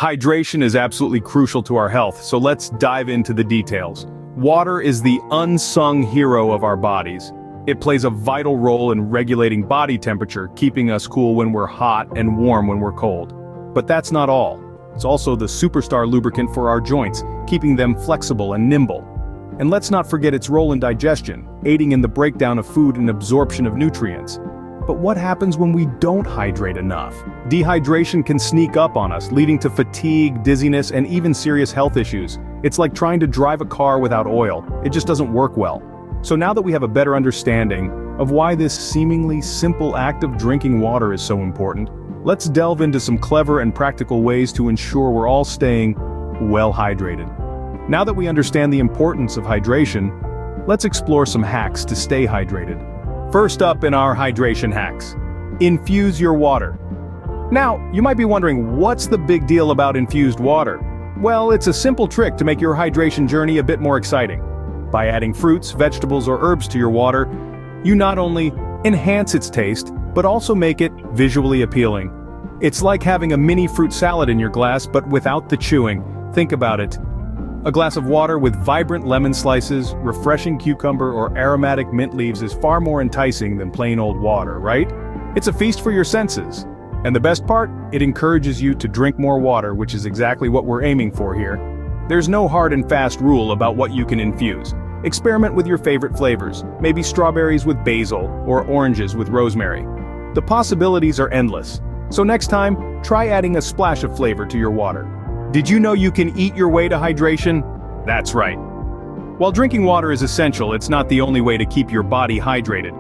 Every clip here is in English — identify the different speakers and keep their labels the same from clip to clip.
Speaker 1: Hydration is absolutely crucial to our health, so let's dive into the details. Water is the unsung hero of our bodies. It plays a vital role in regulating body temperature, keeping us cool when we're hot and warm when we're cold. But that's not all. It's also the superstar lubricant for our joints, keeping them flexible and nimble. And let's not forget its role in digestion, aiding in the breakdown of food and absorption of nutrients. But what happens when we don't hydrate enough? Dehydration can sneak up on us, leading to fatigue, dizziness, and even serious health issues. It's like trying to drive a car without oil. It just doesn't work well. So now that we have a better understanding of why this seemingly simple act of drinking water is so important, let's delve into some clever and practical ways to ensure we're all staying well hydrated. Now that we understand the importance of hydration, let's explore some hacks to stay hydrated. First up in our hydration hacks, infuse your water. Now, you might be wondering, what's the big deal about infused water? Well, it's a simple trick to make your hydration journey a bit more exciting. By adding fruits, vegetables, or herbs to your water, you not only enhance its taste, but also make it visually appealing. It's like having a mini fruit salad in your glass, but without the chewing. Think about it. A glass of water with vibrant lemon slices, refreshing cucumber, or aromatic mint leaves is far more enticing than plain old water, right? It's a feast for your senses. And the best part? It encourages you to drink more water, which is exactly what we're aiming for here. There's no hard and fast rule about what you can infuse. Experiment with your favorite flavors, maybe strawberries with basil, or oranges with rosemary. The possibilities are endless. So next time, try adding a splash of flavor to your water. Did you know you can eat your way to hydration? That's right. While drinking water is essential, it's not the only way to keep your body hydrated.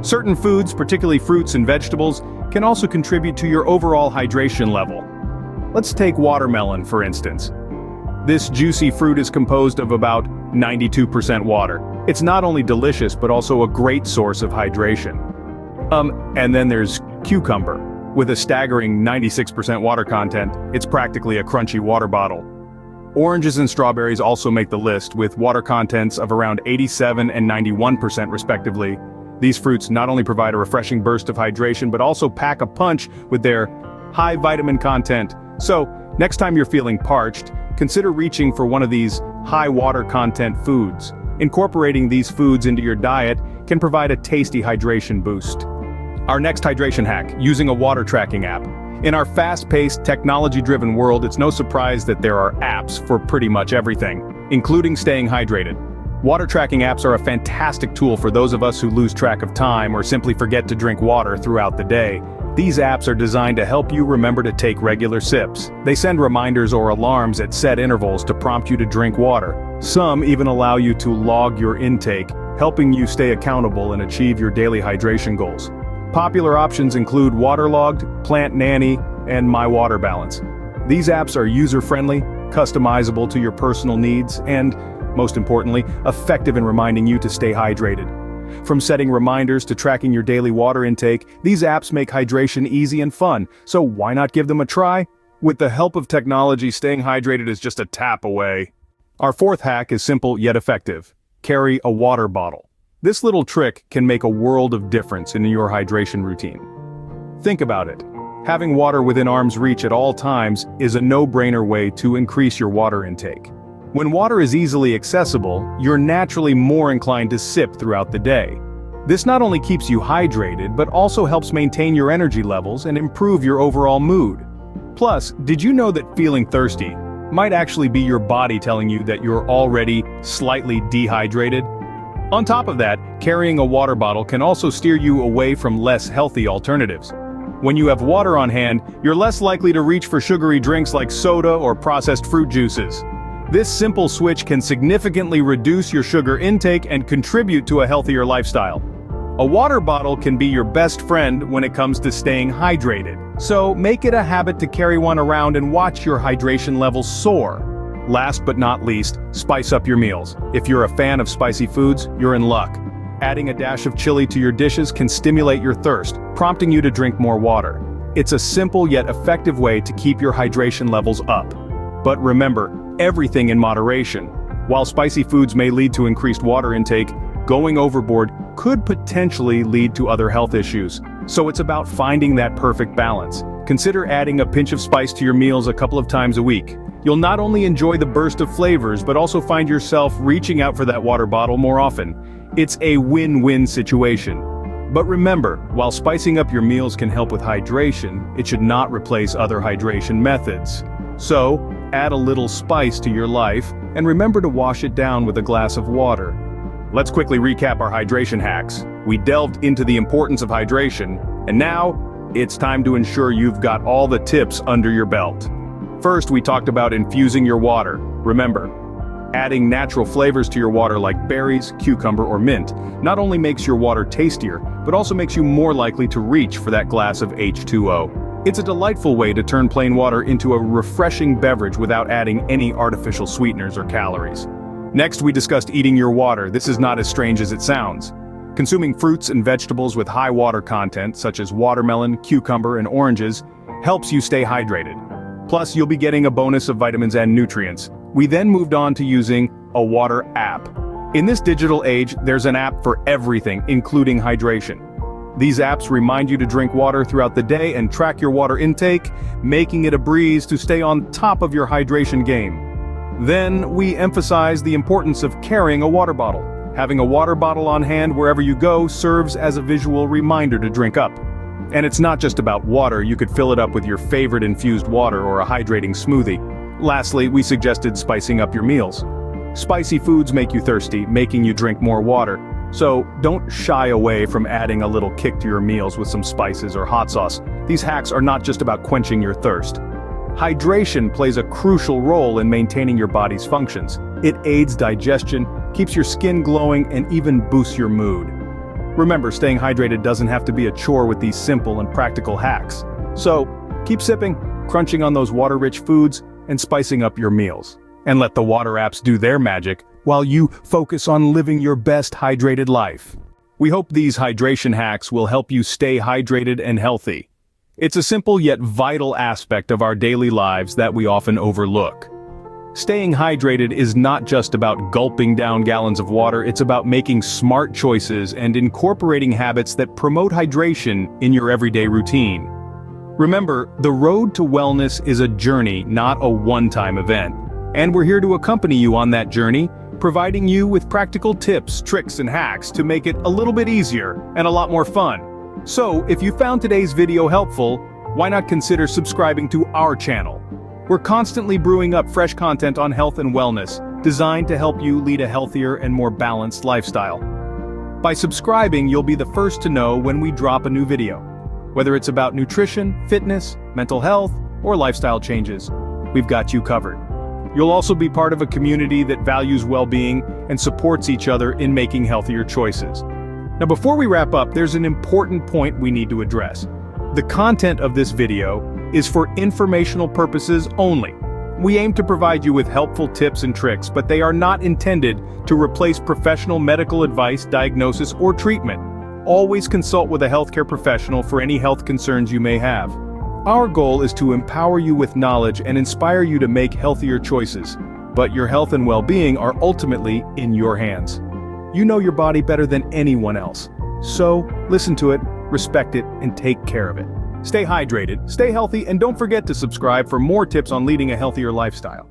Speaker 1: Certain foods, particularly fruits and vegetables, can also contribute to your overall hydration level. Let's take watermelon, for instance. This juicy fruit is composed of about 92% water. It's not only delicious, but also a great source of hydration. And then there's cucumber. With a staggering 96% water content, it's practically a crunchy water bottle. Oranges and strawberries also make the list, with water contents of around 87 and 91% respectively. These fruits not only provide a refreshing burst of hydration, but also pack a punch with their high vitamin content. So, next time you're feeling parched, consider reaching for one of these high water content foods. Incorporating these foods into your diet can provide a tasty hydration boost. Our next hydration hack, using a water tracking app. In our fast-paced, technology-driven world, it's no surprise that there are apps for pretty much everything, including staying hydrated. Water tracking apps are a fantastic tool for those of us who lose track of time or simply forget to drink water throughout the day. These apps are designed to help you remember to take regular sips. They send reminders or alarms at set intervals to prompt you to drink water. Some even allow you to log your intake, helping you stay accountable and achieve your daily hydration goals. Popular options include Waterlogged, Plant Nanny, and My Water Balance. These apps are user-friendly, customizable to your personal needs, and, most importantly, effective in reminding you to stay hydrated. From setting reminders to tracking your daily water intake, these apps make hydration easy and fun, so why not give them a try? With the help of technology, staying hydrated is just a tap away. Our fourth hack is simple yet effective. Carry a water bottle. This little trick can make a world of difference in your hydration routine. Think about it. Having water within arm's reach at all times is a no-brainer way to increase your water intake. When water is easily accessible, you're naturally more inclined to sip throughout the day. This not only keeps you hydrated, but also helps maintain your energy levels and improve your overall mood. Plus, did you know that feeling thirsty might actually be your body telling you that you're already slightly dehydrated? On top of that, carrying a water bottle can also steer you away from less healthy alternatives. When you have water on hand, you're less likely to reach for sugary drinks like soda or processed fruit juices. This simple switch can significantly reduce your sugar intake and contribute to a healthier lifestyle. A water bottle can be your best friend when it comes to staying hydrated, so make it a habit to carry one around and watch your hydration levels soar. Last but not least, spice up your meals. If you're a fan of spicy foods, you're in luck. Adding a dash of chili to your dishes can stimulate your thirst, prompting you to drink more water. It's a simple yet effective way to keep your hydration levels up. But remember, everything in moderation. While spicy foods may lead to increased water intake, going overboard could potentially lead to other health issues. So it's about finding that perfect balance. consider adding a pinch of spice to your meals a couple of times a week. You'll not only enjoy the burst of flavors, but also find yourself reaching out for that water bottle more often. It's a win-win situation. But remember, while spicing up your meals can help with hydration, it should not replace other hydration methods. So, add a little spice to your life, and remember to wash it down with a glass of water. Let's quickly recap our hydration hacks. We delved into the importance of hydration, and now, it's time to ensure you've got all the tips under your belt. First, we talked about infusing your water. Remember, adding natural flavors to your water like berries, cucumber, or mint not only makes your water tastier, but also makes you more likely to reach for that glass of H2O. It's a delightful way to turn plain water into a refreshing beverage without adding any artificial sweeteners or calories. Next, we discussed eating your water. This is not as strange as it sounds. Consuming fruits and vegetables with high water content, such as watermelon, cucumber, and oranges, helps you stay hydrated. Plus, you'll be getting a bonus of vitamins and nutrients. We then moved on to using a water app. In this digital age, there's an app for everything, including hydration. These apps remind you to drink water throughout the day and track your water intake, making it a breeze to stay on top of your hydration game. Then, we emphasize the importance of carrying a water bottle. Having a water bottle on hand wherever you go serves as a visual reminder to drink up. And it's not just about water, you could fill it up with your favorite infused water or a hydrating smoothie. Lastly, we suggested spicing up your meals. Spicy foods make you thirsty, making you drink more water. So, don't shy away from adding a little kick to your meals with some spices or hot sauce. These hacks are not just about quenching your thirst. Hydration plays a crucial role in maintaining your body's functions. It aids digestion, keeps your skin glowing, and even boosts your mood. Remember, staying hydrated doesn't have to be a chore with these simple and practical hacks. So, keep sipping, crunching on those water-rich foods, and spicing up your meals. And let the water apps do their magic, while you focus on living your best hydrated life. We hope these hydration hacks will help you stay hydrated and healthy. It's a simple yet vital aspect of our daily lives that we often overlook. Staying hydrated is not just about gulping down gallons of water, it's about making smart choices and incorporating habits that promote hydration in your everyday routine. Remember, the road to wellness is a journey, not a one-time event. And we're here to accompany you on that journey, providing you with practical tips, tricks, and hacks to make it a little bit easier and a lot more fun. So, if you found today's video helpful, why not consider subscribing to our channel? We're constantly brewing up fresh content on health and wellness, designed to help you lead a healthier and more balanced lifestyle. By subscribing, you'll be the first to know when we drop a new video. Whether it's about nutrition, fitness, mental health, or lifestyle changes, we've got you covered. You'll also be part of a community that values well-being and supports each other in making healthier choices. Now, before we wrap up, there's an important point we need to address. The content of this video is for informational purposes only. We aim to provide you with helpful tips and tricks, but they are not intended to replace professional medical advice, diagnosis, or treatment. Always consult with a healthcare professional for any health concerns you may have. Our goal is to empower you with knowledge and inspire you to make healthier choices, but your health and well-being are ultimately in your hands. You know your body better than anyone else. So, listen to it, respect it, and take care of it. Stay hydrated, stay healthy, and don't forget to subscribe for more tips on leading a healthier lifestyle.